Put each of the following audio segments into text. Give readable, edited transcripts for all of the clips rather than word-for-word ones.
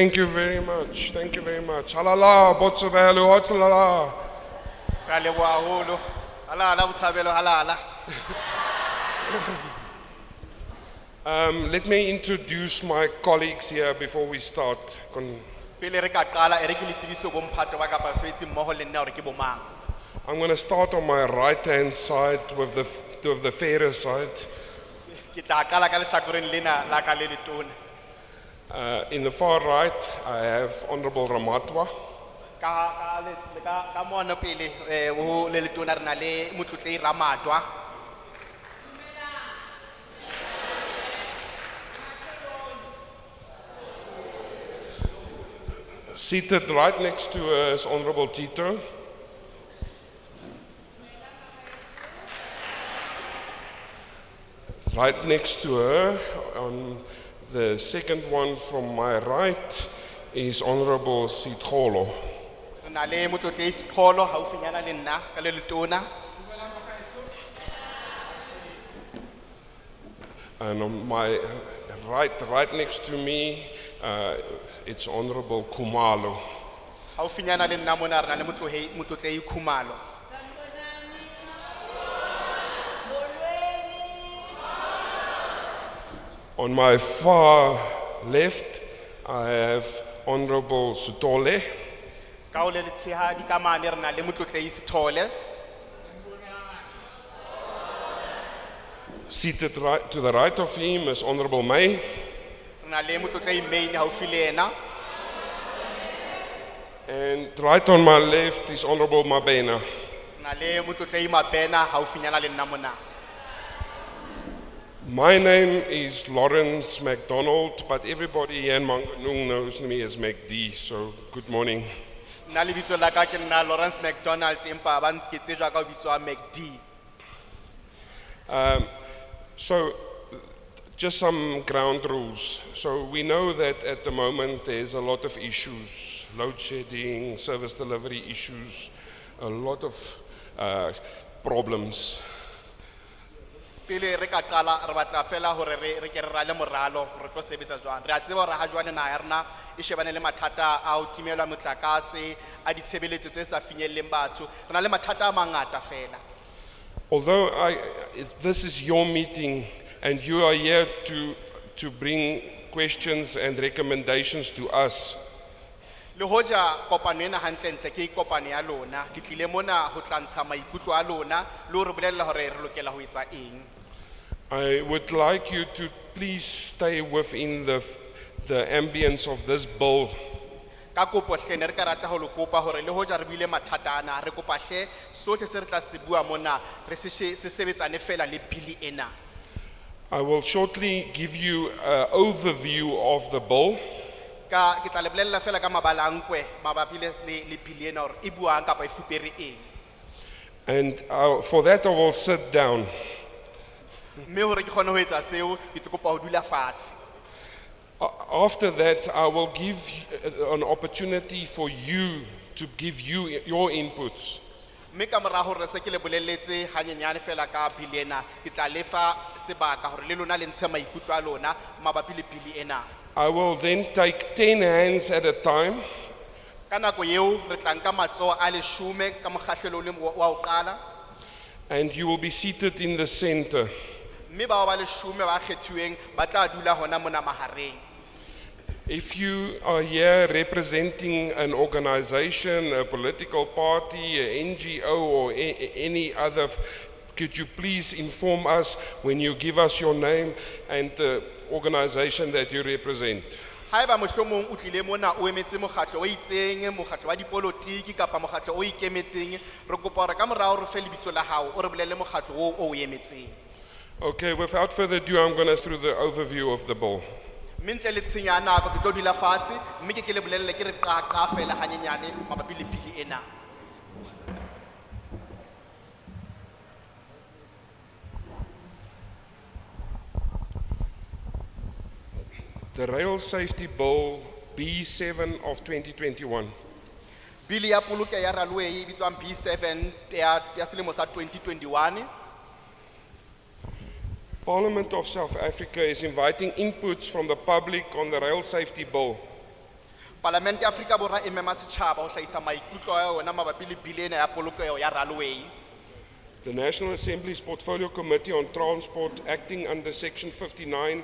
Thank you very much. Thank you very much. Halala, Botshabelo, halala. Ra leboha haholo. Halala Botshabelo, halala. Let me introduce my colleagues here before we start. Pele re ka qala e re ke le tsebiso bo mphato ba kapa sebetsi mmoho le nna hore ke bo mang. I'm going to start on my right-hand side with the fairer side. Ke tla qala ka lehlakoreng lena la ka le letona. In the far right, I have Honorable Ramatwa. Ka mono pele ho le letona re na le motlotlehi Ramatwa. Seated right next to her is Honorable Tito. Right next to her, on the second one from my right, is Honorable Sitholo. Re na le motlotlehi Sitholo haufinyana le nna ka le letona. And on my right next to me, it's Honorable Kumalo. Haufinyana le nna mona re na le motlotlehi Khumalo. On my far left, I have Honorable Sutole. Ka ho le letshehadi ka mane re na le motlotlehi Sithole. Seated right, to the right of him is Honorable May. Re na le motlotlehi Main haufi le yena. And right on my left is Honorable Mabena. Re na le motlotlehi Mabena haufinyana le nna mona. My name is Lawrence MacDonald, but everybody here in Manganung knows me as MacD, so good morning. Nna lebitso la ka ke nna Lawrence MacDonald empa ba nketsetswa ka lebitso a MacD. So, just some ground rules. So we know that at the moment there's a lot of issues, load shedding, service delivery issues, a lot of problems. Pele re ka qala re batla fela hore re ke re rale moralo re tlo sebetsa jwang. Re a tseba hore ha jwale naha ya rena e shebane le mathata a ho timelwa motlakase a ditshebeletso tse sa finyelleng batho. Re na le mathata a mangata fela. Although this is your meeting and you are here to bring questions and recommendations to us, Le hoja kopano ena hantlentle ke kopano ya lona, ke tlile mona ho tlantsha maikutlo a lona le hore bolella hore re lokela ho etsa eng. I would like you to please stay within the ambience of this bill. Ka kopo hle ne re ka rata ho lo kopa hore le hoja re buile mathata ana re kopa hle sohle se re tla se bua mona re se sebetsane fela le bili ena. I will shortly give you an overview of the bill. Ka ke tla le bolella fela ka mabalankwe mabapi le bili ena hore e buang kapa e fupere eng. And for that I will sit down. Mme hore ke kgone ho etsa seo ke tlo kopa ho dula fatshe. After that, I will give an opportunity for you to give your inputs. Mme ka mora hore se ke le bolelletse hanyenyane fela ka bili ena ke tla lefa sebaka hore le lona le ntshe maikutlo a lona mabapi le bili ena. I will then take 10 hands at a time. Ka nako eo re tla nka matsoho a 10 ka mokgahlelo le wa ho qala. And you will be seated in the center. Mme ba ba 10 ba kgethuweng ba tla dula hona mona mahareng. If you are here representing an organization, a political party, an NGO, or any other, could you please inform us when you give us your name and the organization that you represent? Haeba mohlomong o tlile mona o emetse mokgatlo o itseng, mokgatlo wa dipolotiki kapa mokgatlo o ikemetseng, re kopa hore ka morao re fe lebitso la hao o re bolelle mokgatlo o emetseng. Okay, without further ado, I'm going to through the overview of the bill. Mintle le tsenya nako ke tlo dula fatshe mme ke le bolelle ke re qaqa fela hanyenyane mabapi le bili ena. The Rail Safety Bill B7 of 2021. Bili ya polokeho ya railway e bitswang B7 ya selemo sa 2021. Parliament of South Africa is inviting inputs from the public on the rail safety bill. Parlamente ya Afrika Borwa e mema setjhaba ho hlahisa maikutlo a yona mabapi le bili ena ya polokeho ya railway. The National Assembly's Portfolio Committee on Transport, acting under Section 59(1)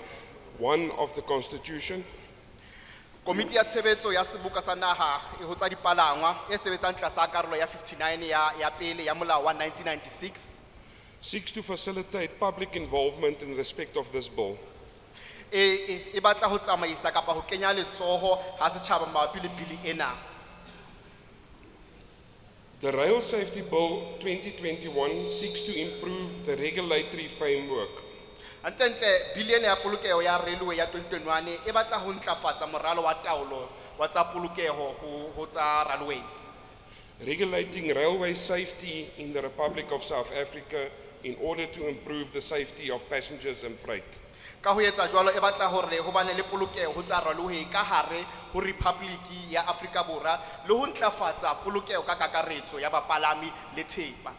of the Constitution, Komiti ya tshebetso ya seboka sa naha e ho tsa dipalangwa e sebetsang tlasa karolo ya 59 ya pele ya molao wa 1996 seeks to facilitate public involvement in respect of this bill. e batla ho tsamaisa kapa ho kenya letsoho ha setjhaba mabapi le bili ena. The Rail Safety Bill 2021 seeks to improve the regulatory framework. Antentle bili ena ya polokeho ya railway ya 2021 e batla ho ntlafatsa moralo wa taolo wa tsa polokeho ho tsa railway. Regulating railway safety in the Republic of South Africa in order to improve the safety of passengers and freight. Ka ho etsa jwalo e batla hore ho bane le polokeho ho tsa railway ka hare ho Republic ya Afrika Borwa le ho ntlafatsa polokeho ka kakaretso ya bapalami le thepa.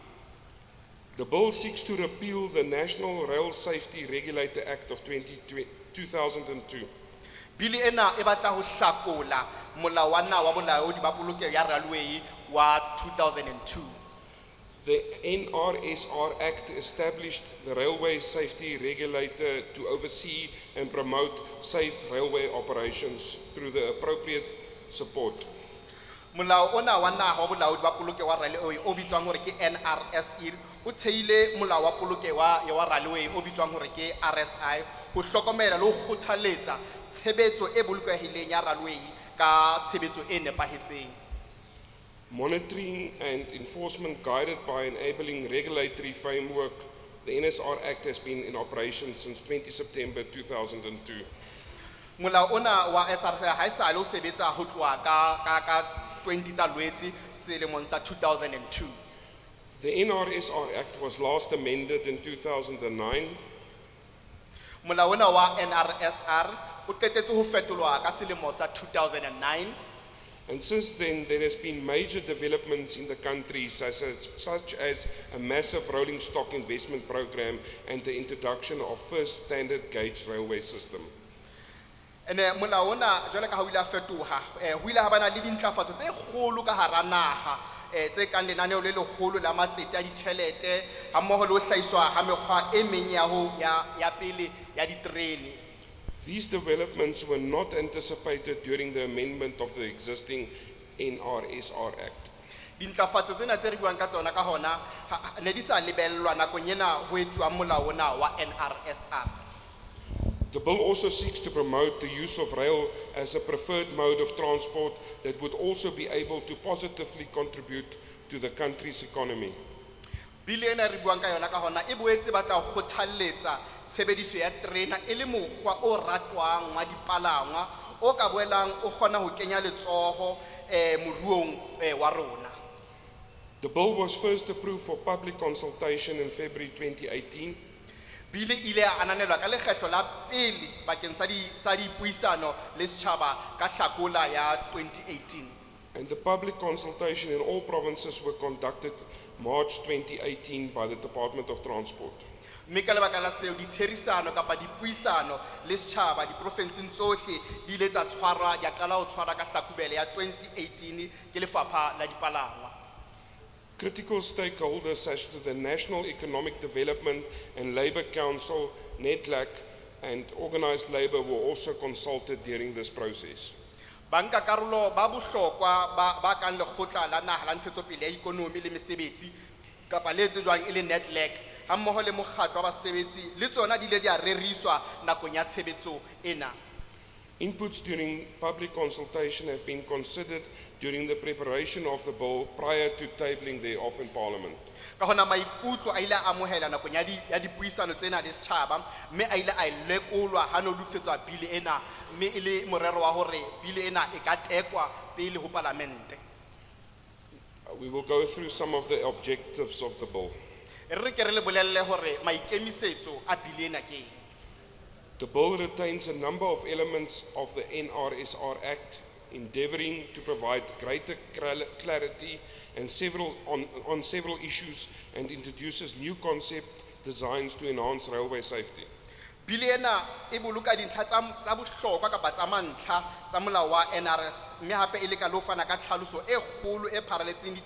The bill seeks to repeal the National Rail Safety Regulator Act of 2002. Bili ena e batla ho hlakola molao wa naha wa bolaodi ba polokeho ya railway wa 2002. The NRSR Act established the Railway Safety Regulator to oversee and promote safe railway operations through the appropriate support. Molao ona wa naha wa bolaodi ba polokeho wa railway o bitswang hore ke NRSR o theile molao wa polokeho wa railway o bitswang hore ke RSI ho hlokomela le ho kgothaletsa tshebetso e bolokehileng ya railway ka tshebetso e nepahetseng. Monitoring and enforcement guided by enabling regulatory framework, the NSR Act has been in operation since 20 September 2002. Molao ona wa SRF ha esale o sebetsa ho tloha ka 20 tsa Lwetse selemong sa 2002. The NRSR Act was last amended in 2009. Molao ona wa NRSR o qetetse ho fetolwa ka selemo sa 2009. And since then, there has been major developments in the country, such as a massive rolling stock investment program and the introduction of first standard gauge railway system. Ene molao ona jwale ka ha o ile a fetoha ho ile ha bana le dintlafatso tse kgolo ka hara naha tse kang lenaneo le legolo la matsete a ditjhelete ha mmoho le ho hlahiswa ha mekgwa e meng ya pele ya diterene. These developments were not anticipated during the amendment of the existing NRSR Act. Dintlafatso tsena tse re buang ka tsona ka hona ne di sa lebellwa nakong ena ho etsuwa molao ona wa NRSR. The bill also seeks to promote the use of rail as a preferred mode of transport that would also be able to positively contribute to the country's economy. Bili ena re buang ka yona ka hona e boetse batla ho kgothalletsa tshebediso ya terena e le mokgwa o ratwang wa dipalangwa o ka boelang o kgona ho kenya letsoho moruong wa rona. The bill was first approved for public consultation in February 2018. Bili ile a ananelwa ka lekgetlo la pele bakeng sa dipuisano le setjhaba ka Hlakola ya 2018. And the public consultation in all provinces were conducted March 2018 by the Department of Transport. Mme ka lebaka la seo ditherisano kapa dipuisano le setjhaba diprofenseng tsohle di ile tsa tshwarwa di a qala ho tshwarwa ka Hlakubele ya 2018 ke lefapha la dipalangwa. Critical stakeholders such as the National Economic Development and Labour Council, NEDLAC, and organised labour were also consulted during this process. Banka karolo ba bohlokwa ba kang lekgotla la naha la ntshetsopele ya ikonomi le mesebetsi kapa le tsejwang e le NEDLAC ha mmoho le mokgatlo wa basebetsi le tsona di ile di a reriswa nakong ya tshebetso ena. Inputs during public consultation have been considered during the preparation of the bill prior to tabling thereof in Parliament. Ka hona maikutlo a ile a amohela nakong ya dipuisano tsena le setjhaba mme a ile a lekolwa ha no lokisetswa bili ena mme ile morero wa hore bili ena e ka tekwa pele ho Palamente. We will go through some of the objectives of the bill. Re ke re le bolelle hore maikemisetso a bili ena ke eng. The bill retains a number of elements of the NRSR Act, endeavouring to provide greater clarity and on several issues, and introduces new concept designs to enhance railway safety. Bili ena e boloka dintlha tsa bohlokwa kapa tsa mantlha tsa molao wa NRS, mme hape e leka le ho fana ka tlhaloso e kgolo e pharaletseng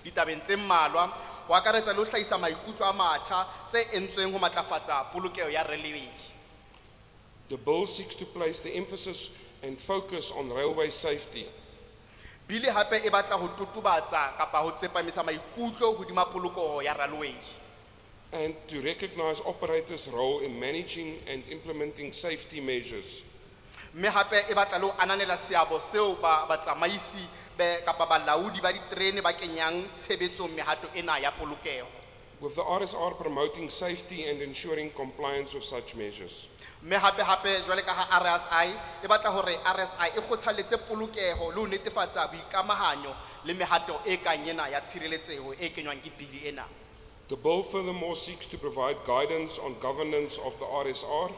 ditabeng tse mmalwa, ho akaretsa le ho hlahisa maikutlo a matjha tse entsweng ho matlafatsa polokeho ya railway. The bill seeks to place the emphasis and focus on railway safety Bili hape e batla ho totobatsa kapa ho tsepamisa maikutlo hodima polokeho ya railway. and to recognize operators' role in managing and implementing safety measures. Mme hape e batla le ho ananela seabo seo batsamaisi kapa balaodi ba diterene ba kenyang tshebetsong mehato ena ya polokeho. With the RSR promoting safety and ensuring compliance with such measures. Mme hape jwale ka ha RSI e batla hore RSI e kgothaletse polokeho le ho netefatsa boikamahanyo le mehato e kang ena ya tshireletseho e kenywang ke bili ena. The bill furthermore seeks to provide guidance on governance of the RSR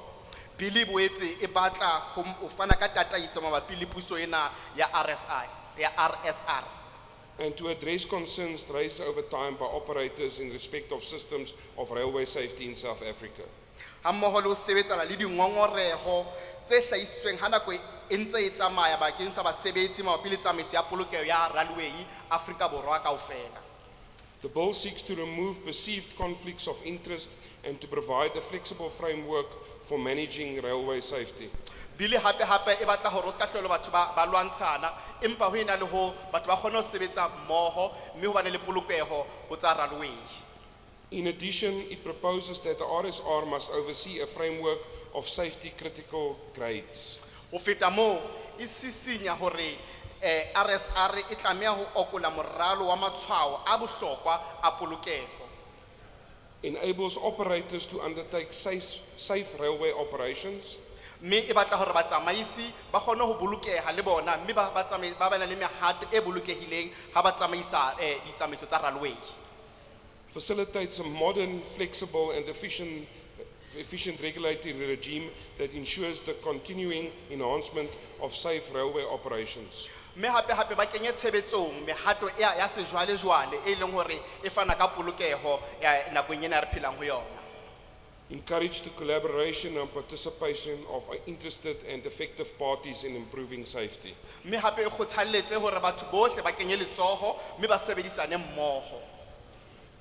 Bili boetse e batla ho fana ka tataiso mabapi le puso ena ya RSR. and to address concerns raised over time by operators in respect of systems of railway safety in South Africa. Hammoho le ho sebetsana le dingongoreho tse hlahisitsweng ha nako e ntse e tsamaya bakeng sa basebetsi mabapi le tsamaiso ya polokeho ya railway Afrika Borwa kaofela. The bill seeks to remove perceived conflicts of interest and to provide a flexible framework for managing railway safety. Bili hape e batla hore o ska hlolo batho ba lwantshana empa ho ena le ho batho ba kgone ho sebetsa mmoho mme ho bane le polokeho ho tsa railway. In addition, it proposes that the RSR must oversee a framework of safety critical grades. Ho feta moo e sisinya hore RSR e tlameha ho okola moralo wa matshwao a bohlokwa a polokeho. Enables operators to undertake safe railway operations Mme e batla hore batsamaisi ba kgone ho bolokeha le bona mme ba bana le mehato e bolokehileng ha ba tsamaisa ditsamaiso tsa railway. facilitates a modern, flexible and efficient regulatory regime that ensures the continuing enhancement of safe railway operations. Mme hape ba kenye tshebetsong mehato ya sejwalejwale e leng hore e fana ka polokeho nakong ena re phelang ho yona. Encourage the collaboration and participation of interested and effective parties in improving safety. Mme hape e kgothalletse hore batho bohle ba kenye letsoho mme ba sebedisane mmoho.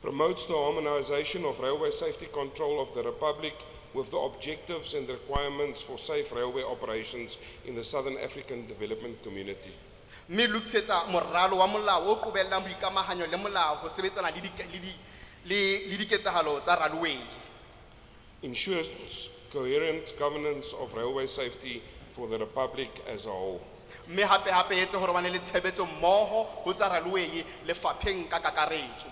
Promotes the harmonization of railway safety control of the Republic with the objectives and requirements for safe railway operations in the Southern African Development Community. Mme lokisetsa moralo wa molao o qobellang boikamahanyo le molao ho sebetsana le diketsahalo tsa railway. Ensures coherent governance of railway safety for the Republic as a whole. Mme hape etse hore bane le tshebetso mmoho ho tsa railway lefapheng ka kakaretso.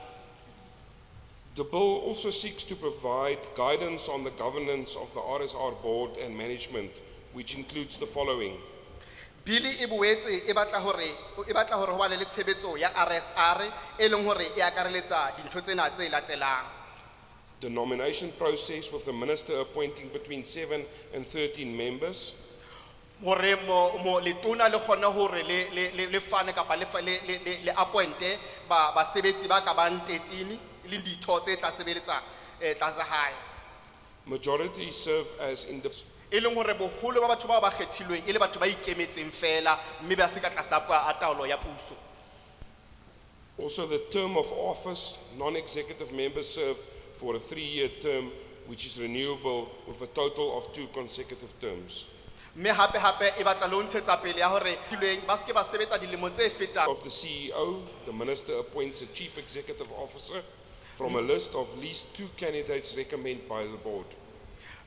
The bill also seeks to provide guidance on the governance of the RSR board and management, which includes the following. Bili e boetse e batla hore ho bane le tshebetso ya RSR e leng hore e akareletsa dintho tsena tse latelang. The nomination process with the minister appointing between 7 and 13 members. Hore mo letona le kgone hore le fane kapa le appointe basebetsi ba ka bang 13 le ditho tse tla sebeletsa tlasa hae. Majority serve as independent. E leng hore boholo ba batho ba kgethilweng e le batho ba ikemetseng fela mme ba se ka tlasa taolo ya puso. Also, the term of office, non-executive members serve for a 3-year term, which is renewable with a total of 2 consecutive terms. Mme hape e batla le ho ntshetsa pele ya hore ba se ke ba sebetsa dilemo tse fetang. Of the CEO, the minister appoints a chief executive officer from a list of at least 2 candidates recommended by the board.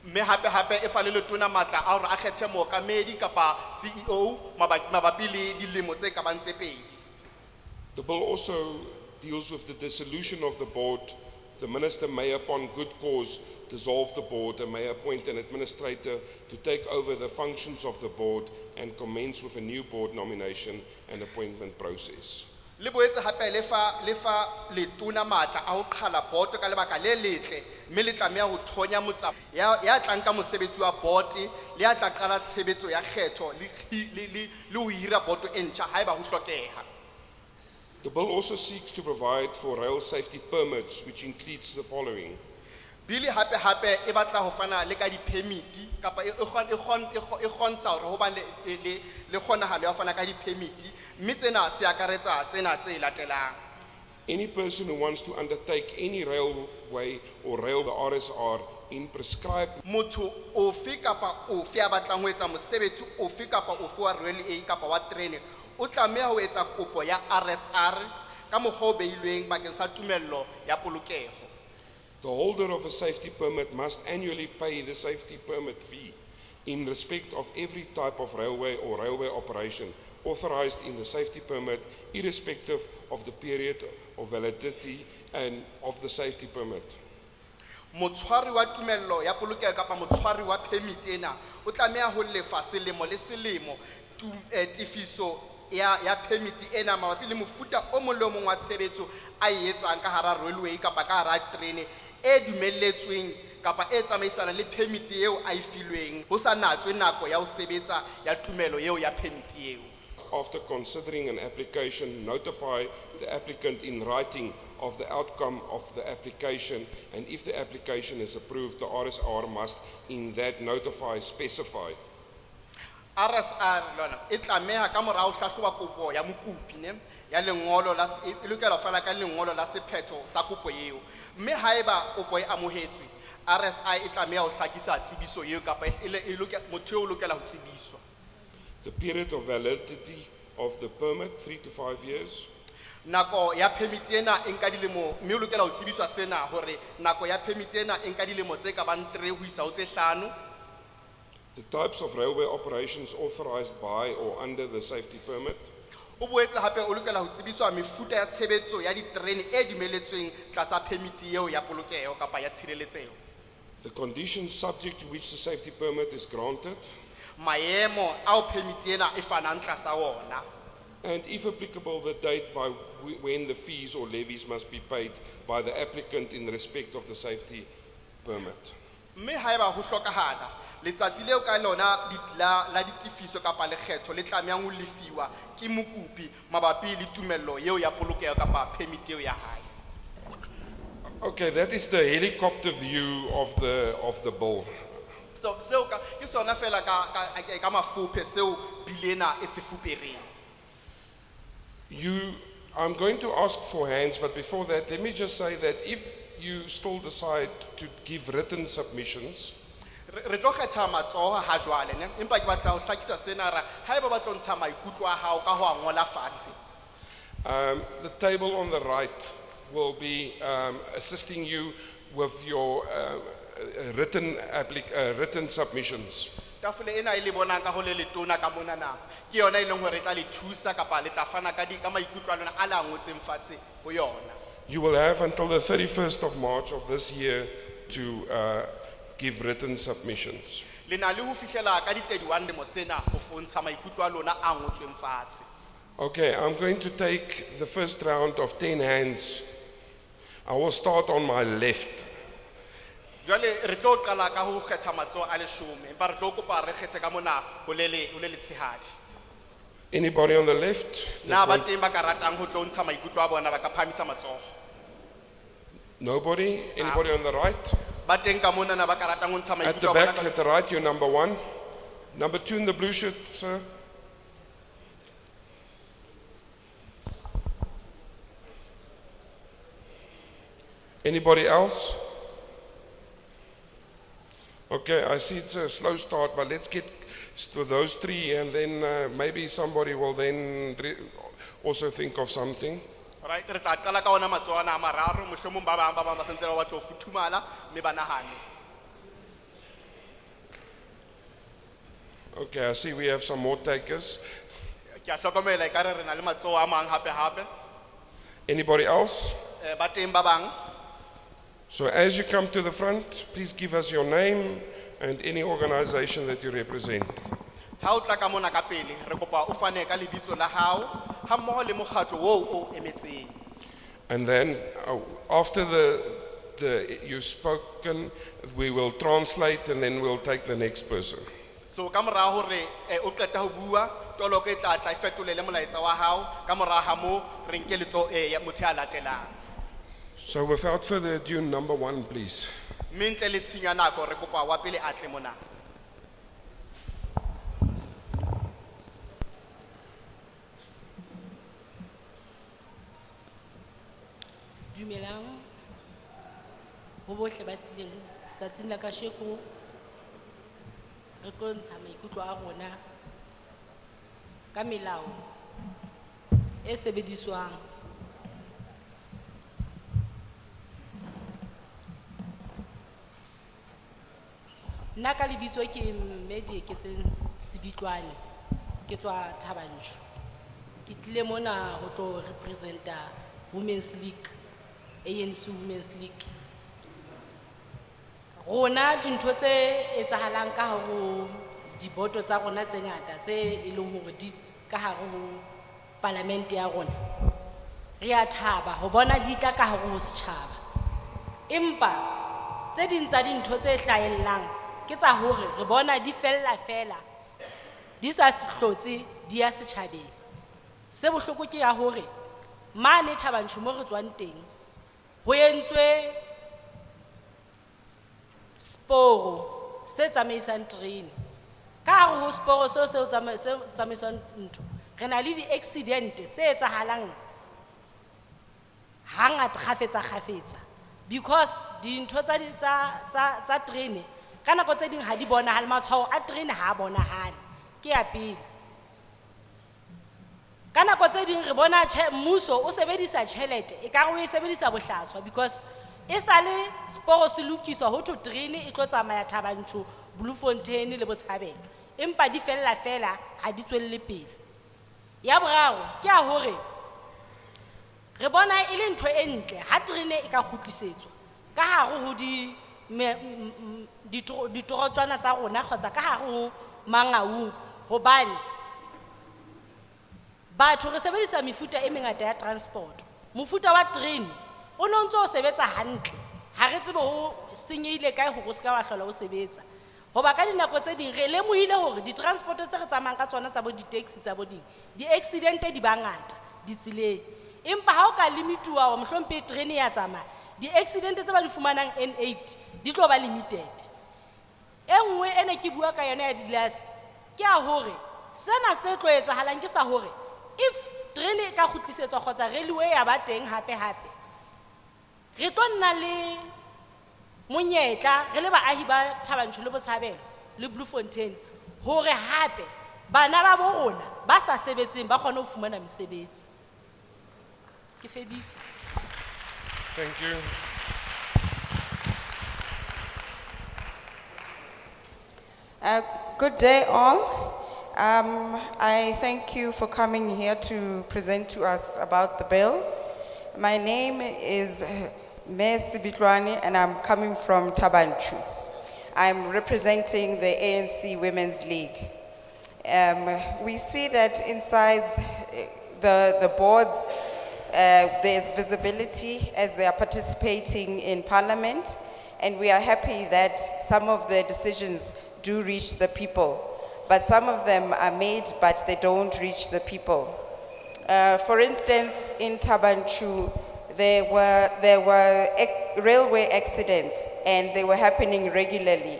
Mme hape e fa le letona matla a hore a kgethe mookamedi kapa CEO mabapi le dilemo tse ka bang tse pedi. The bill also deals with the dissolution of the board. The minister may, upon good cause, dissolve the board and may appoint an administrator to take over the functions of the board and commence with a new board nomination and appointment process. Le boetse hape le fa letona matla a ho qhala board ka lebaka le letle mme le tlameha ho thonya ya tlang ka mosebetsi wa board le ya tla qala tshebetso ya kgetho le ho hira board e ntjha haeba ho hlokeha. The bill also seeks to provide for rail safety permits, which includes the following. Bili hape e batla ho fana le ka di-permit kapa e kgontsha hore ho ba le kgonahalo ya ho fana ka di-permit, mme tsena se akaretsa tsena tse latelang. Any person who wants to undertake any railway or rail the RSR in prescribed Motho ofe kapa ofe a batlang ho etsa mosebetsi ofe kapa ofe wa railway kapa wa terene o tlameha ho etsa kopo ya RSR ka mokgwa o behilweng bakeng sa tumello ya polokeho. the holder of a safety permit must annually pay the safety permit fee in respect of every type of railway or railway operation authorized in the safety permit, irrespective of the period of validity and of the safety permit. Motshwari wa tumello ya polokeho kapa motshwari wa permit ena o tlameha ho lefa selemo le selemo tifiso ya permit ena mabapi le mofuta o mong le o mong wa tshebetso a e etsang ka hara railway kapa ka hara terene e dumelletsweng kapa e tsamaisana le permit eo a e filweng ho sa natswe nako ya ho sebetsa ya tumelo eo ya permit eo. After considering an application, notify the applicant in writing of the outcome of the application, and if the application is approved, the RSR must in that notify specify. RSR lona e tlameha ka morao hlahloba kopo ya mokopi ne ya lengolo la e lokela ho fana ka lengolo la sephetho sa kopo eo, mme haeba kopo e amohetswe RSI e tlameha ho hlakisa tsebiso eo kapa motho eo o lokela ho tsebiswa. The period of validity of the permit, 3 to 5 years. Nako ya permit ena e nka dilemo, mme o lokela ho tsebiswa sena hore nako ya permit ena e nka dilemo tse ka bang 3 ho isa ho tse 5. The types of railway operations authorized by or under the safety permit. O boetse hape o lokela ho tsebiswa mefuta ya tshebetso ya diterene e dumelletsweng tlasa permit eo ya polokeho kapa ya tshireletseho. The conditions subject to which the safety permit is granted. Maemo ao permit ena e fanang tlasa ona. And if applicable, the date by when the fees or levies must be paid by the applicant in respect of the safety permit. Mme haeba ho hlokahala letsatsi leo ka lona la ditifiso kapa lekgetho le tlamehang ho lefiwa ke mokopi mabapi le tumello eo ya polokeho kapa permit eo ya hae. Okay, that is the helicopter view of the bill. So seo ka ke sona fela ka mafuphe seo bilena e se fupereng. I'm going to ask for hands, but before that, let me just say that if you still decide to give written submissions, Re tlo kgetha matsoho ha jwale ne empa ke batla ho hlakisa sena ra haeba ba tlo ntsha maikutlo a hao ka ho a ngola fatshe. the table on the right will be assisting you with your written submissions. Tafole ena e le bonang ka ho le letona ka mona na ke yona e leng hore e tla le thusa kapa le tla fana ka maikutlo a lona a la ngotseng fatshe ho yona. You will have until the 31st of March of this year to give written submissions. Le na le ho fihlela ka di 31 demo sena ho fontsha maikutlo a lona a ngotsweng fatshe. Okay, I'm going to take the first round of 10 hands. I will start on my left. Jwale re tlo qala ka ho kgetha matsoho a 10 empa re tlo kopa re kgethe ka mona ho le tshehadi. Anybody on the left? Na ba teng ba ka ratang ho tlo ntsha maikutlo a bona ba ka phamisa matsoho. Nobody? Anybody on the right? Ba teng ka mona na ba ka ratang ho ntsha At maikutlo the a bona back, ka- at the right, you're number 1. Number 2 in the blue shirt, sir. Anybody else? Okay, I see it's a slow start, but let's get to those 3 and then maybe somebody will then also think of something. Right, re tla qala ka ona matsoho ana a mararo mohlomong ba bang ba sentse ba batla ho futhumala mme ba nahane. Okay, I see we have some more takers. Ke a hlokomela ekare re na le matsoho a mang hape. Anybody else? Ba teng ba bang. So as you come to the front, please give us your name and any organization that you represent. Ha o tla ka mona ka pele re kopa o fane ka lebitso la hao ha mmoho le mokgatlo o emetseng. And then after you've spoken, we will translate and then we'll take the next person. So ka mora hore o qeta ho bua tolo ke tla fetolele molaetsa wa hao ka mora ha mo re nke letso ya motho a latelang. So without further ado, number 1, please. mme ntle le tshinya nako re kopa wa pele a tle mona. Dumelang ho bohle ba tlileng tsatsing la kasheko re tlo ntsha maikutlo a rona ka melao e sebediswang nna ka lebitso ke Mmedi ke tseng Sebitwane ke tswa Thabanchu ke tlile mona ho tlo representa Women's League ANC Women's League. Rona dintho tse etsahalang ka ho diboto tsa rona tse ngata tse e leng hore di ka hare ho parliament ya rona. Re a thaba ho bona di tla ka hare ho setjhaba. Empa tse ding tsa dintho tse hlahellang ke tsa hore re bona di fella di sa hlotse di ya setjhabeng. Se bohloko ke ya hore mane Thabanchu mo re tswang teng ho entswe sporo se tsamaisang train ka hare ho sporo se tsamaisang ntho re na le di-accident tse etsahalang hangata kgafetsa because dintho tsa train ka nako tse ding ha di bonahale matshwao a train ha a bonahale ke ya pele. Ka nako tse ding re bona mmuso o sebedisa tjhelete e ka re o e sebedisa bohlaswa because e sale sporo se lokiswa ho to train e tlo tsamaya Thabanchu Bloemfontein le Botshabelo empa di fella ha di tswelle pele. Ya boraro ke a hore re bona e le ntho e ntle ha train e ka kgutlisetswa ka hare ho ditorotswana tsa rona kgotsa ka hare ho Mangaung hobane batho re sebedisa mefuta e mengata ya transport. Mofuta wa train o no ntso o sebetsa hantle ha re tsebe ho senyehile kae hore o se ka wa hlola o sebetsa hoba ka dinako tse ding re lemohile hore di-transport tse re tsamayang ka tsona tsa bo di-taxi tsa bo ding di-accident di bangata di tseleng empa ha o ka limituwa wa mohlompe train ya tsamaya di-accident tse ba di fumanang N8 di tlo ba limited. E nngwe ene ke bua ka yona ya dilasi ke a hore sena se tlo etsahalang ke sa hore if train e ka kgutlisetswa kgotsa railway ya ba teng hape re tlo nna le monyetla re le baahi ba Thabanchu le Botshabelo le Bloemfontein hore hape bana ba bona ba sa sebetseng ba kgone ho fumana mesebetsi. Ke feditse. Thank you. Good day all. I thank you for coming here to present to us about the bill. My name is Ms. Sebitwane and I'm coming from Thabanchu. I'm representing the ANC Women's League. We see that inside the boards there's visibility as they are participating in Parliament, and we are happy that some of the decisions do reach the people, but some of them are made but they don't reach the people. For instance, in Thabanchu, there were railway accidents and they were happening regularly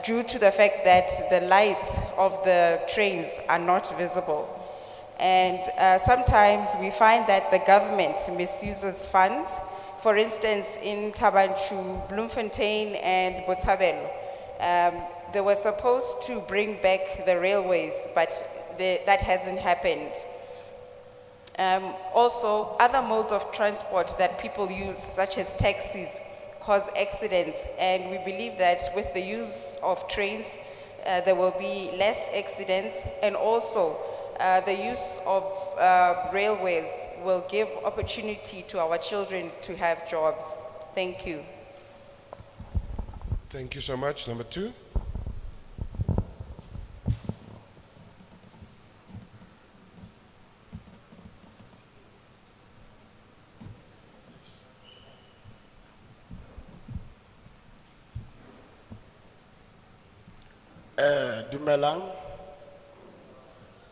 due to the fact that the lights of the trains are not visible. And sometimes we find that the government misuses funds. For instance, in Thabanchu, Bloemfontein and Botshabelo, they were supposed to bring back the railways, but that hasn't happened. Also, other modes of transport that people use, such as taxis, cause accidents, and we believe that with the use of trains, there will be less accidents, and also the use of railways will give opportunity to our children to have jobs. Thank you. Thank you so much. Number 2. Dumelang.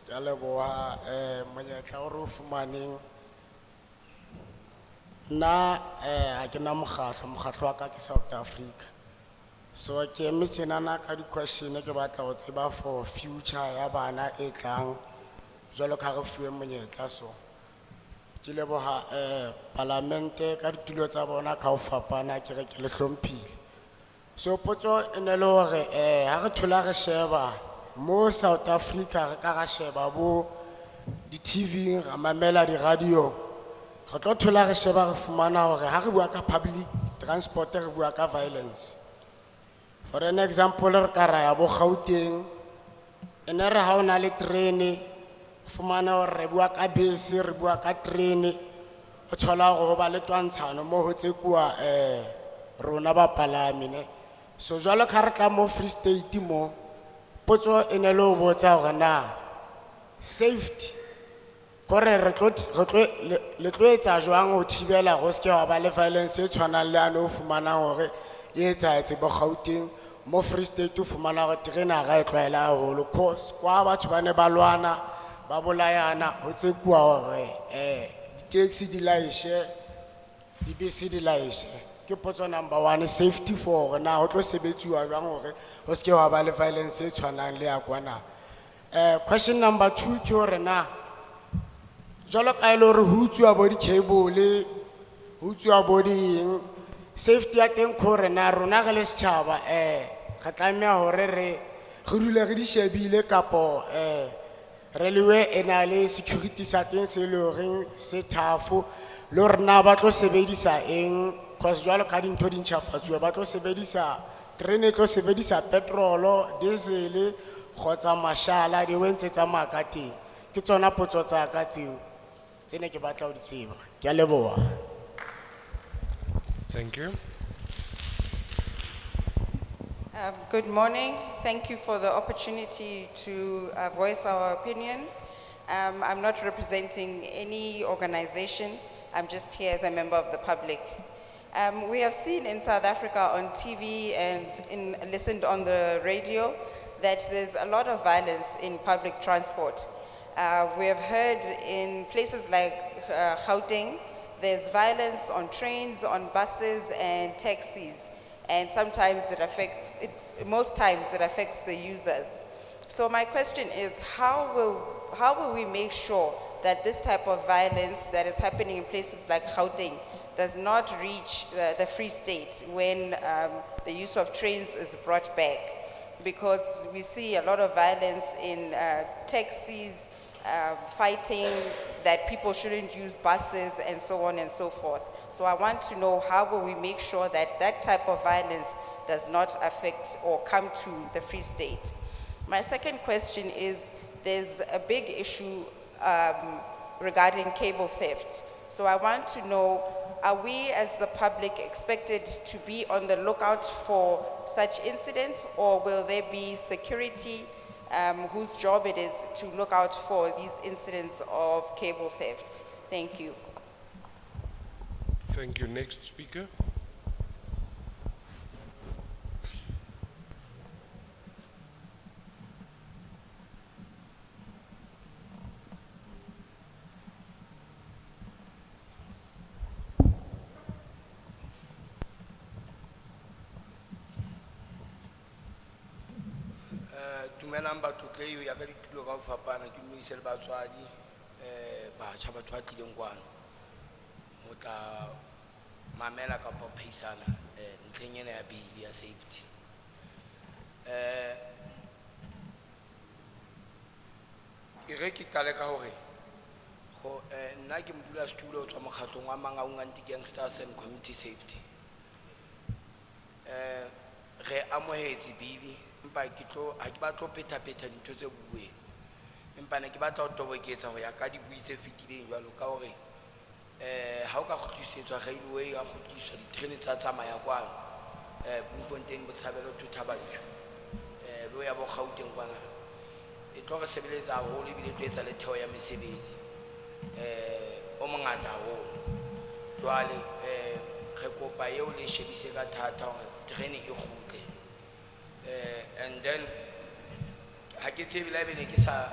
Ke leboha monyetla o re o fumaneng Na ha ke na mokgatlo wa ka ke South Africa. So ke eme tjenana ka di question ke batla go tseba for future ya bana e tlang jwalo ka re fuwe monyetla so ke leboha parlamente ka ditulo tsa bona ka ho fapana ke re ke le hlomphile. So potso e ne le hore ha re thola re sheba mo South Africa re ka ra sheba bo di TV ra mamela di radio re tlo thola re sheba re fumana hore ha re bua ka public transport re bua ka violence. For an example re ka ra ya bo Gauteng ene re ha ona le train fumana hore re bua ka bese re bua ka train o thola hore ho ba le twantshano mo ho tsekuwa rona ba palami ne. So jwalo ka re tla mo Free State mo potso e ne le ho botsa hore na safety kore re tlo etsa jwang ho thibela go se ke wa ba le violence e tshwanang le ano fumana hore e etsaetse bo Gauteng mo Free State o fumana hore terena ga e tlwaela haholo cause kwa batho ba ne ba lwana ba bolayana ho tsekuwa hore di-taxi di laishe dibese di laishe. Ke potso number 1 safety for hore na ho tlo sebetsiwa jwang hore ho se ke wa ba le violence e tshwanang le ya kwana. Question number 2 ke hore na jwalo ka ile hore ho utswa bo di cable ho utswa bo di safety ya teng khore na rona ga le setjhaba ga tlameha hore re dule re di shebile kapo re lewe ena le security sa teng se le hore se thafo le hore na ba tlo sebedisa eng cause jwalo ka dintho di ntjhafatsuwa ba tlo sebedisa train e tlo sebedisa petrol diesel kgotsa mashala di wentse tsa maka teng. Ke tsona potso tsa ka tseo tsene ke batla ho di tseba. Ke a leboha. Thank you. Good morning. Thank you for the opportunity to voice our opinions. I'm not representing any organization. I'm just here as a member of the public. We have seen in South Africa on TV and listened on the radio that there's a lot of violence in public transport. We have heard in places like Gauteng, there's violence on trains, on buses and taxis, and sometimes most times it affects the users. So my question is, how will we make sure that this type of violence that is happening in places like Gauteng does not reach the Free State when the use of trains is brought back? Because we see a lot of violence in taxis, fighting that people shouldn't use buses and so on and so forth. So I want to know, how will we make sure that that type of violence does not affect or come to the Free State? My second question is, there's a big issue regarding cable theft. So I want to know, are we as the public expected to be on the lookout for such incidents, or will there be security whose job it is to look out for these incidents of cable theft? Thank you. Thank you. Next speaker. Dumelang batho tleo ya ka ditulo ka ho fapana ke mmuise le batswadi batjha batho ba tlileng kwana ho tla mamela kapa pheisana ntlheng ena ya bili ya safety. Ke re ke qale ka hore go nna ke modula setulo ho tswa mokgatlong wa Mangaung Anti-Gangsters and Community Safety. Re amohetse bili empa ha ke batlo pheta dintho tse bueng, empa ne ke batla ho toboketsa ho ya ka dibui tse fetileng jwalo ka hore ha o ka kgutlisetswa railway a kgutliswa diterene tsa tsamaya kwana Bloemfontein Botshabelo to Thabanchu lo ya bo Gauteng kwana e tlo re sebeletsa haholo ebile e tlo etsa le theo ya mesebetsi o mongata haholo. Jwale re kopa eo le shebise ka thata hore terene e kgutle. And then ha ke tsebe la bene ke sa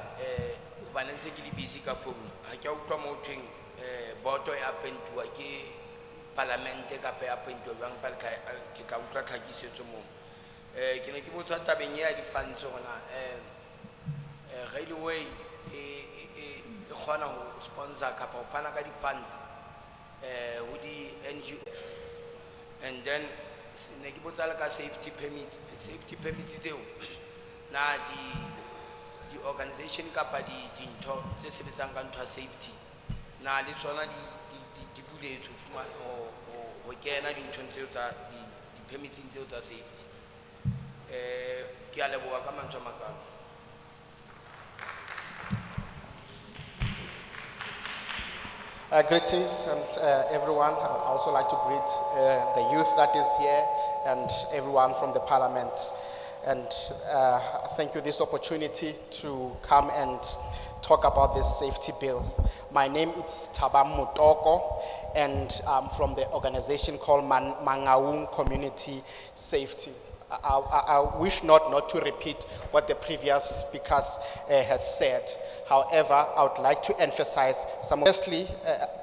ba ntse ke le busy ka phone ha ke a utlwa mo thweng boto e apentuwa ke parlamente kapa e appointwe jwang pale ke ka utlwa tlhakisetso moo. Ke ne ke botsa tabeng e ya di-funds hona railway e kgona ho sponsor kapa ho fana ka di-funds ho di-NGO, and then ne ke botsa le ka safety permits tseo na di-organization kapa dintho tse sebetsang ka ntho ya safety na le tsona di buletswe ho kena dinthong tseo tsa di-permits tseo tsa safety. Ke a leboha ka mantswe a makalo. Greetings and everyone. I also like to greet the youth that is here and everyone from the parliament. And thank you this opportunity to come and talk about this safety bill. My name is Tabam Mutoko, and I'm from the organization called Mangaung Community Safety. I wish not to repeat what the previous speakers has said. However, I would like to emphasize some. Firstly,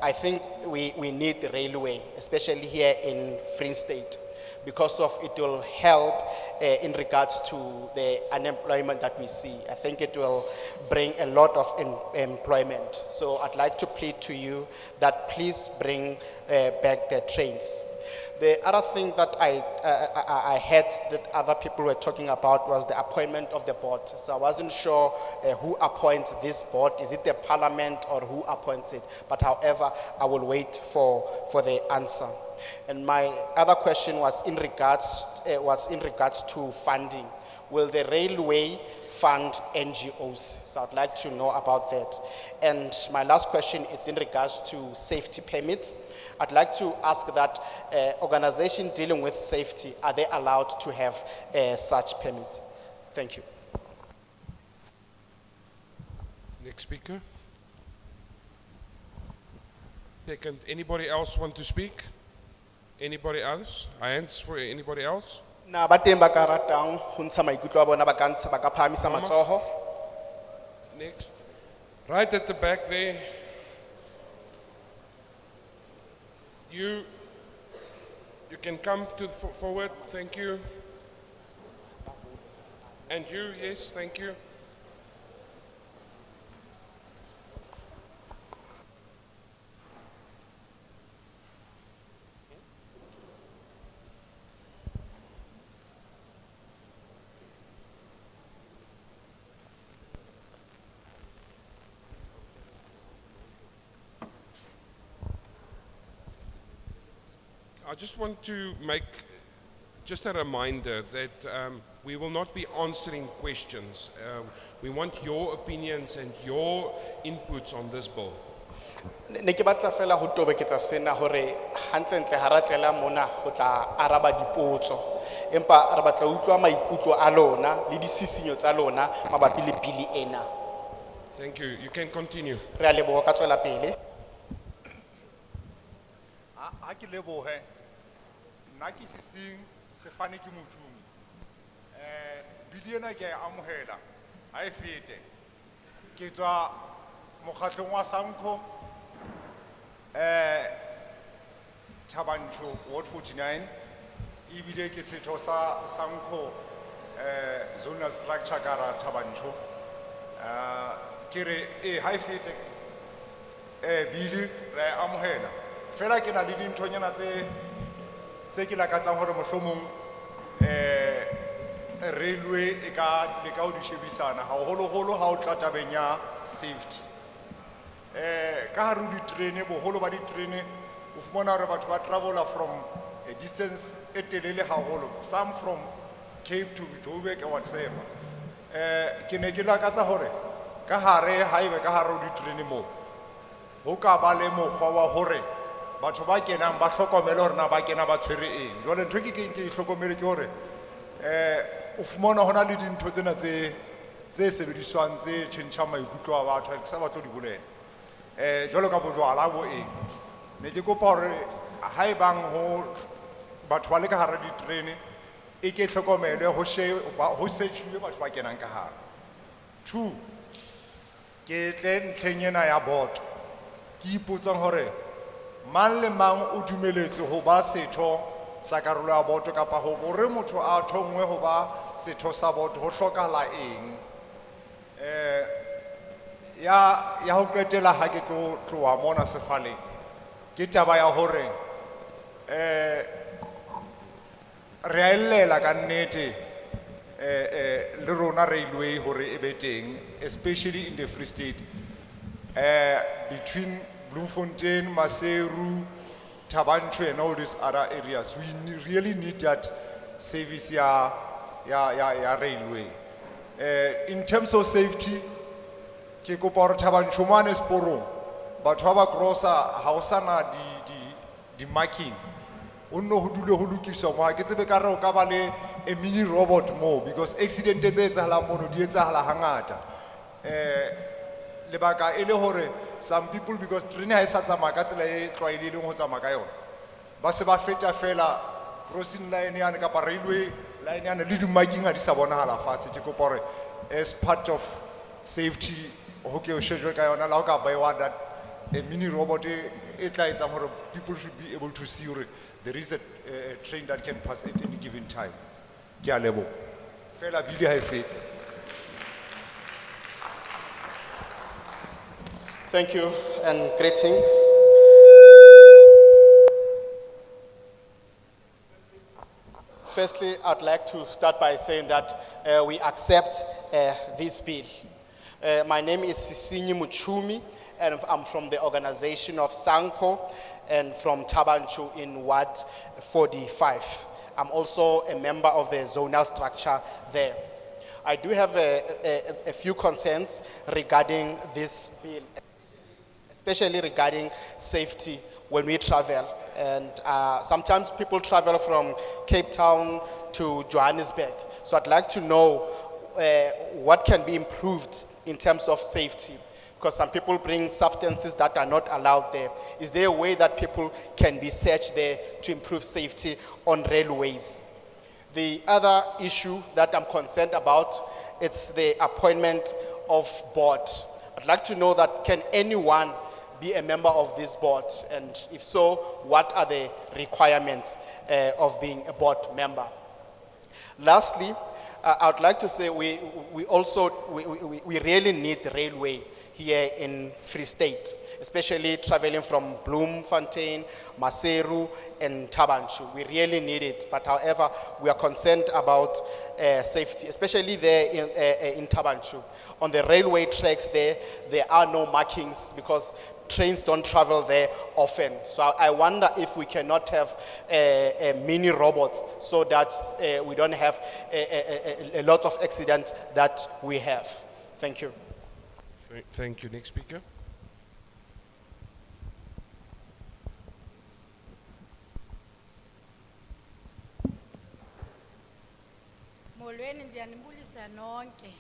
I think we need the railway, especially here in Free State, because of it will help in regards to the unemployment that we see. I think it will bring a lot of employment. So I'd like to plead to you that please bring back the trains. The other thing that I heard that other people were talking about was the appointment of the board. So I wasn't sure who appoints this board. Is it the parliament or who appoints it? But however, I will wait for the answer. And my other question was in regards to funding. Will the railway fund NGOs? So I'd like to know about that. And my last question is in regards to safety permits. I'd like to ask that organizations dealing with safety, are they allowed to have such permit? Thank you. Next speaker. Second, anybody else want to speak? Anybody else? Hands for anybody else? Na ba teng ba ka ratang ho ntsha maikutlo a bona ba ka ntsha ba ka phahamisa matsoho. Next. Right at the back there. You can come to forward, thank you. And you, yes, thank you. I just want to make just a reminder that we will not be answering questions. We want your opinions and your inputs on this bill. Ne ke batla fela ho tobeketsa sena hore hantlentle ha ra tlela mona ho tla araba dipotso. Empa re batla utlwa maikutlo a lona le disisinyo tsa lona mabapi le bili ena. Thank you. You can continue. Re a leboha ka tswela pele. Ha ke lebohe nna ke sising sefane ke motjhumi bili ena ke a amohela ha e fete ke tswa mokgatlong wa Sanko Thabantsho Ward 49 ebile ke setho sa Sanko zonal structure ka ra Thabantsho ke re ha e fete bili re amohela fela ke na le dinthonyana tse ke lakatsang hore mohlomong railway e ka leka ho di shebisana haholoholo ha o tla tabeng ya safety ka hare ho diterene boholo ba diterene o fumana hore batho ba traveler from a distance e telele haholo, some from Cape to Joburg or whatever. Ke ne ke lakatsa hore ka hare haebe ka hare ho diterene mo ho ka ba le mokgwa wa hore batho ba kenang ba hlokomele hore na ba kena ba tshwere eng. Jwale ntho ke hlokomele ke hore o fumana hona le dintho tsena tse sebediswang tse tjhentjha maikutlo a batho ke sa batlo di bolela jwalo ka bojwala bo eng. Ne ke kopa hore haebang ho batho ba le ka hare diterene e ke hlokomele ho searchiwe batho ba kenang ka hare. 2 ke tle ntlheng ena ya boto ke ipotsang hore mang le mang o dumeletse ho ba setho sa karolo ya boto kapa ho hore motho a thongwe ho ba setho sa boto ho hlokahala eng. Ya ho qetela ha ke tloha mona sefaleng ke taba ya hore re a ellela ka nnete le rona railway hore e be teng, especially in the Free State, between Bloemfontein, Maseru, Tabanchu and all these other areas. We really need that service ya railway. In terms of safety, ke kopa hore Tabanchu mane sporong batho ba crosser ha o sana di marking o nno ho dule ho lokiswa mo ke tsebe ka re o ka ba le a mini robot mo, because accident tse etsahalang mono di etsahala hangata. Lebaka e le hore some people, because train ha e sa tsamaya ka tsela e tlwaelehileng ho tsamaya ka yona, ba se ba feta fela crossing line yana kapa railway line yana le di marking ha di sa bonahala fatshe. Ke kopa hore as part of safety ho ke o shejwe ka yona la ho ka buy that a mini robot e tla etsang hore people should be able to see hore there is a train that can pass at any given time. Ke a leboha. Fela bili ha e fete. Thank you and greetings. Firstly, I'd like to start by saying that we accept this bill. My name is Sisinyi Muchumi, and I'm from the organization of Sanko and from Tabanchu in Ward 45. I'm also a member of the zonal structure there. I do have a few concerns regarding this bill, especially regarding safety when we travel. And sometimes people travel from Cape Town to Johannesburg. So I'd like to know what can be improved in terms of safety, because some people bring substances that are not allowed there. Is there a way that people can be searched there to improve safety on railways? The other issue that I'm concerned about, it's the appointment of board. I'd like to know that can anyone be a member of this board, and if so, what are the requirements of being a board member? Lastly, I would like to say we really need the railway here in Free State, especially traveling from Bloemfontein, Maseru, and Tabanchu. We really need it, but however, we are concerned about safety, especially there in Tabanchu. On the railway tracks there are no markings because trains don't travel there often. So I wonder if we cannot have mini robots so that we don't have a lot of accidents that we have. Thank you. Thank you. Next speaker. Molweni ndiyanibulisa nonke.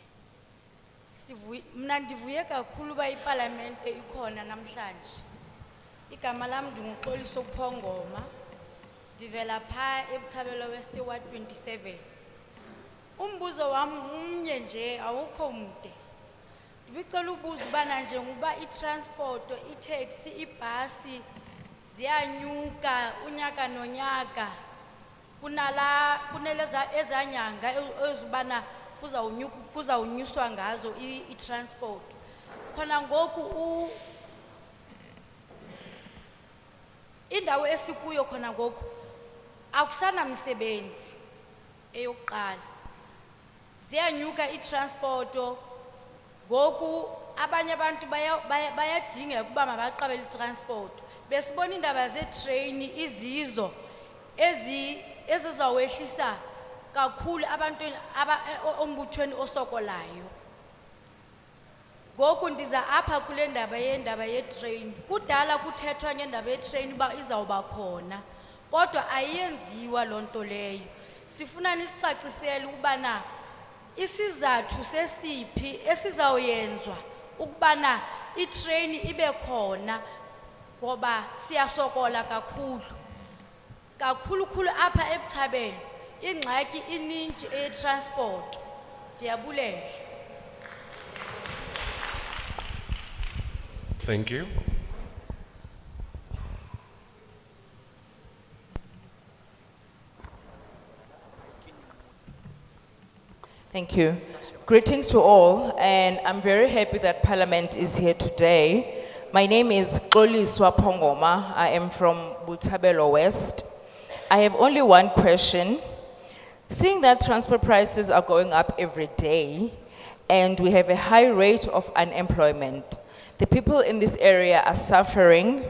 Mna ndivuye kakhulu uba iParlamente ikhona namhlanje. Igama lam ndinguXoliso Phongoma. Ndivela phaa eBotshabelo West Ward 27. Umbuzo wam umnye nje awukho mde. Ndibicela ubuza ubana njengoba itransport, itaxi, ibhasi ziyanyuka unyaka nonyaka. Kuneleza ezanyanga ezubana kuzawunyuswa ngazo i-transport. Khona ngoku indawo esikuyo khona ngoku akusana misebenzi eyokuqala. Ziyanyuka i-transport ngoku abanye abantu bayadinga ukuba mabaqabele i-transport. Besibona indaba ze-train izizo ezizawuwehlisa kakhulu abantu ombuthweni osokolayo. Ngoku ndiza apha kule ndaba ye-train. Kudala kuthethwa ngendaba ye-train uba izawuba khona, kodwa ayenziwa loo nto leyo. Sifuna nisicacisele ukubana isizathu sesiphi esizawuyenzwa ukubana i-train ibe khona, ngoba siyasokola kakhulu apha eBotshabelo. Ingxaki ininji e-transport. Ndiyabulela. Thank you. Thank you. Greetings to all, and I'm very happy that Parliament is here today. My name is Xoliswa Pongoma. I am from Botshabelo West. I have only one question. Seeing that transport prices are going up every day, and we have a high rate of unemployment, the people in this area are suffering,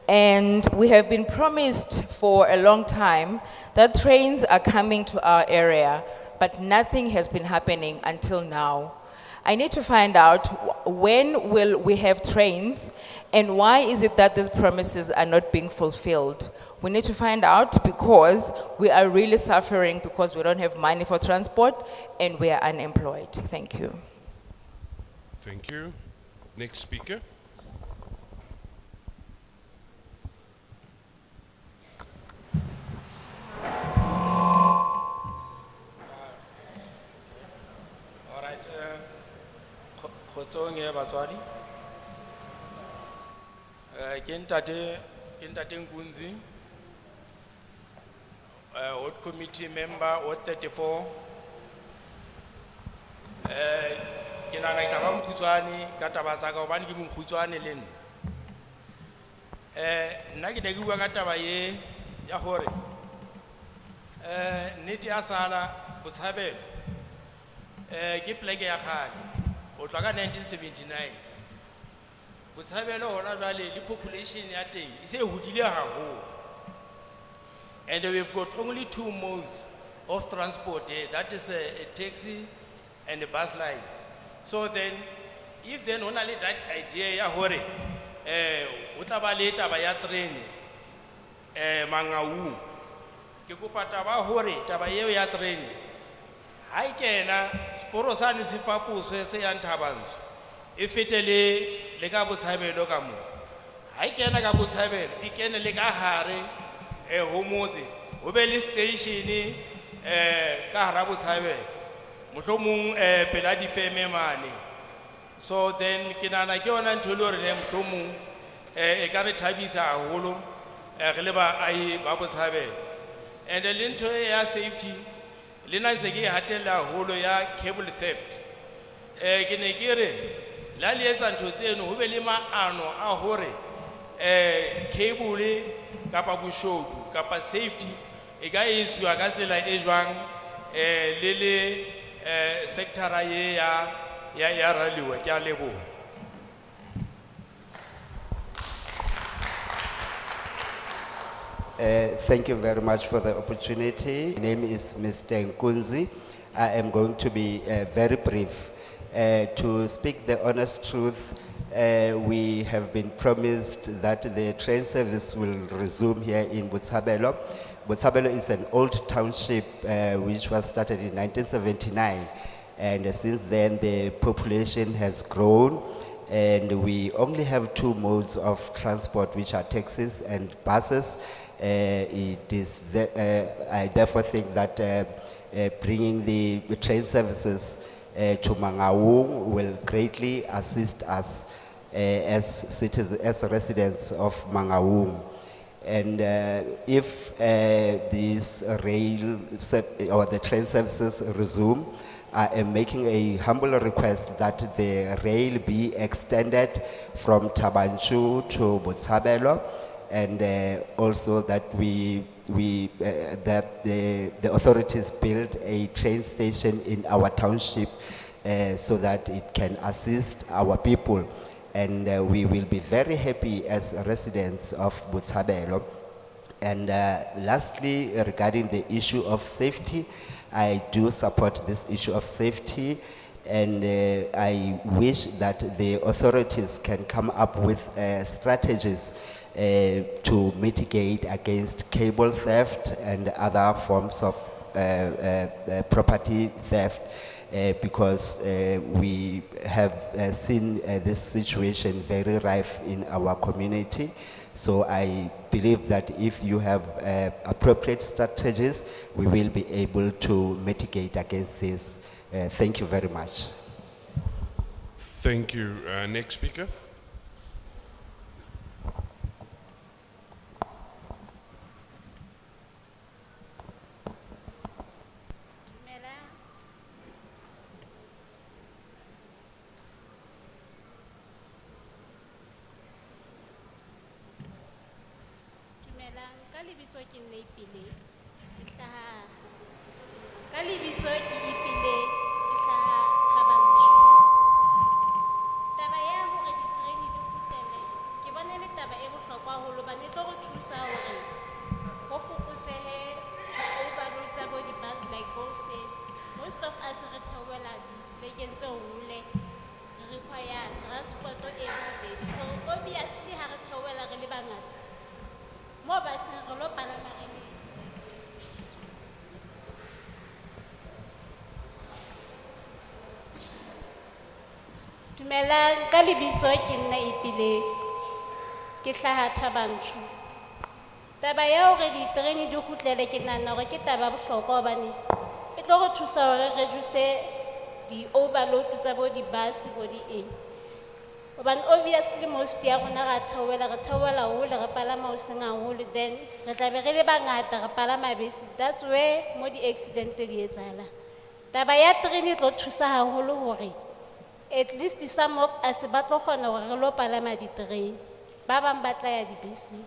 and we have been promised for a long time that trains are coming to our area, but nothing has been happening until now. I need to find out when will we have trains, and why is it that these promises are not being fulfilled? We need to find out, because we are really suffering because we don't have money for transport and we are unemployed. Thank you. Thank you. Next speaker. All right, kgotsong ya batswadi. Ke ntate Nkunzi, Ward Committee Member, Ward 34. Ke nahana ke tla ba mokgutshwane ka taba tsa ka hobane ke mokgutshwane le nna. Nna ke ne ke bua ka taba ye ya hore nnete ya sala Botshabelo ke pleke ya kgale ho tloha ka 1979. Botshabelo hona jwale le population ya teng e se hodile haholo, and we've got only 2 modes of transport here, that is a taxi and a bus lines. So then, if then only that idea ya hore o tla ba le taba ya train Mangaung, ke kopa taba hore taba eo ya train ha e kena seporo sane se fapose se yang Thabantsho e fetele le ka Botshabelo ka mo. Ha e kena ka Botshabelo e kene le ka hare ho motse ho be le station ka hara Botshabelo mohlomong pela difeme mane. So then ke nahana ke yona ntho e le hore le mohlomong e ka re thabisa haholo re le baahi ba Botshabelo. And le ntho e ya safety le nna ntse ke e hatella haholo ya cable theft. Ke ne ke re la le etsa ntho tseno ho be le maano a hore cable kapa boshodu kapa safety e ka etsuwa ka tsela e jwang le sectora ye ya railway. Ke a leboha. Thank you very much for the opportunity. My name is Mr. Nkunzi. I am going to be very brief. To speak the honest truth, we have been promised that the train service will resume here in Botshabelo. Botshabelo is an old township which was started in 1979. And since then, the population has grown. And we only have 2 modes of transport, which are taxis and buses. I therefore think that bringing the train services to Mangaung will greatly assist us as citizens, as residents of Mangaung. And if these rail or the train services resume, I am making a humble request that the rail be extended from Thabantsho to Botshabelo, and also that that the authorities build a train station in our township so that it can assist our people. And we will be very happy as residents of Botshabelo. And lastly, regarding the issue of safety, I do support this issue of safety, and I wish that the authorities can come up with strategies to mitigate against cable theft and other forms of property theft, because we have seen this situation very rife in our community. So I believe that if you have appropriate strategies, we will be able to mitigate against this. Thank you very much. Thank you. Next speaker. Ka lebitso ke nne Ipile, ke hlaha. Ka lebitso ke Ipile, ke hlaha Thabanchu. Taba ya hore diterene di kgutlele, ke bona e le taba e bohlokwa haholo hobane e tlo re thusa hore ho fokotsehe overload tsa bo di-bus like Bo said. Most of us re theohela dipolekeng tse hole, re require transport every day. So obviously ha re theohela re le bangata, mo buseng re lo palama re le. Dumelang, ka lebitso ke nna Ipile, ke hlaha Thabanchu. Taba ya hore diterene di kgutlele ke nahana hore ke taba ya bohlokwa hobane e tlo re thusa hore re reduce di-overload tsa bo di-bus bo di-eng. Hobane obviously most ya rona re theohela hole, re palama hoseng haholo, then re tla be re le bangata re palama bese. That's where mo di-accident di etsahalang. Taba ya terene e tlo thusa haholo hore at least some of us ba tlo kgona hore re lo palama diterene, ba bang ba tla ya dibeseng.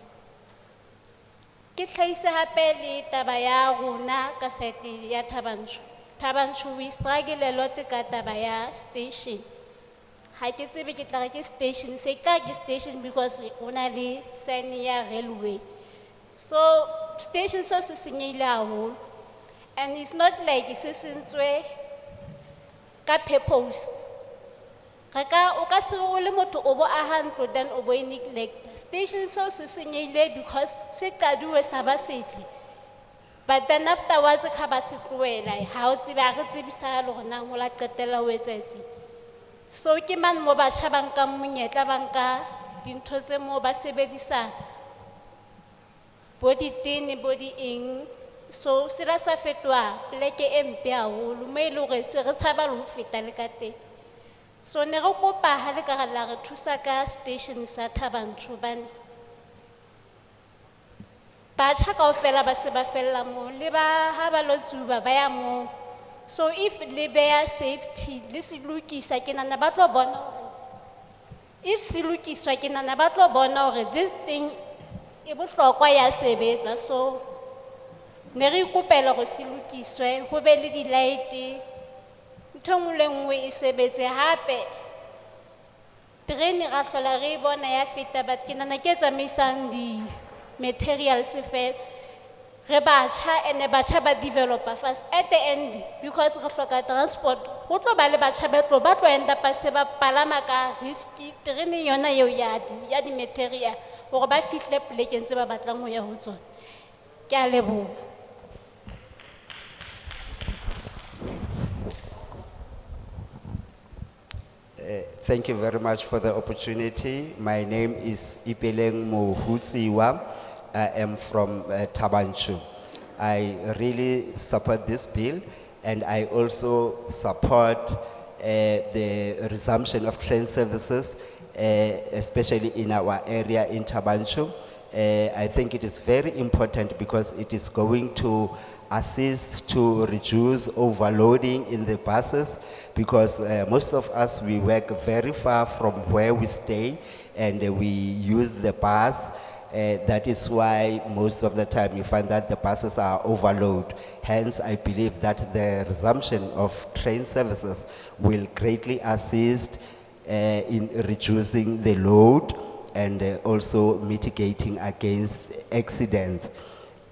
Ke tlhaise hape le taba ya rona ka site ya Thabanchu. Thabanchu we struggle a lot ka taba ya station. Ha ke tsebe ke tla re ke station, se ka ke station because ona le sign ya railway. So station so se senyehile haholo, and it's not like se sentswe ka purpose. O ka se o le motho o bo aha ntlo then o bo e neglect. Station so se senyehile because se qaduwe sa ba setle. But then afterwards ka ba se tloela, ha o tsebe a re tsebisa le rona ho la qetella o etsetse. So ke man mo batjha ba nka monyetla ba nka dintho tse mo ba sebedisa bo ditene bo di eng. So sera sa fetwa pleke e mpe haholo mo e le hore se re tshaba le ho feta le ka teng. So ne re kopa ha le ka la re thusa ka station sa Thabanchu bane batjha kaofela ba se ba fella mo le ba ha ba lo tsuba ba ya mo. So if le beya safety le se lokisa ke nana ba tlo bona hore if se lokiswa ke nana ba tlo bona hore this thing e bohlokwa ya sebetsa. So ne re ikopela go se lokiswe ho be le di light, ntho nngwe le nngwe e sebetse. Hape terene ra hlola re bona ya feta, but ke nana ke tsamaisang di materials fela re batjha, and batjha ba developer first at the end because re hloka transport. Ho tlo ba le batjha ba tlo enda pa se ba palama ka risky terene yona eo ya di material hore ba fihle plekeng tse ba batlang ho ya ho tsona. Ke a leboha. Thank you very much for the opportunity. My name is Ipeleng Mohutsiwa. I am from Thabanchu. I really support this bill, and I also support the resumption of train services, especially in our area in Thabanchu. I think it is very important because it is going to assist to reduce overloading in the buses, because most of us, we work very far from where we stay and we use the bus. That is why most of the time you find that the buses are overloaded. Hence, I believe that the resumption of train services will greatly assist in reducing the load and also mitigating against accidents.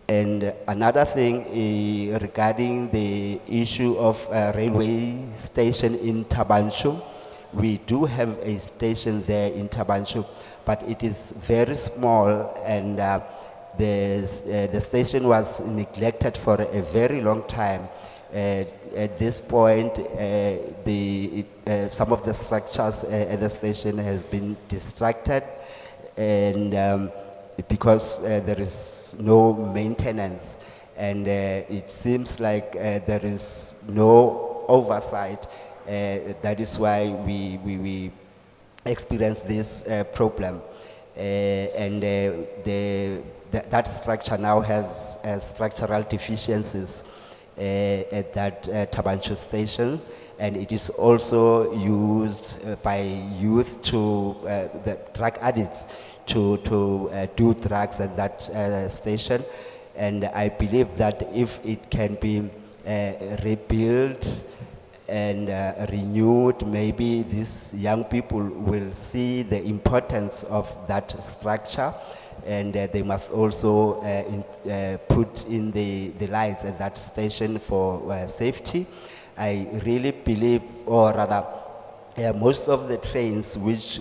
And another thing regarding the issue of a railway station in Thabanchu, we do have a station there in Thabanchu, but it is very small, and the station was neglected for a very long time. At this point, some of the structures at the station has been distracted, and because there is no maintenance, and it seems like there is no oversight. That is why we experience this problem. And that structure now has structural deficiencies. at that Tabanchu station, and it is also used by youth to the drug addicts to do drugs at that station. And I believe that if it can be rebuilt and renewed, maybe these young people will see the importance of that structure, and they must also put in the lights at that station for safety. I really believe, or rather, most of the trains which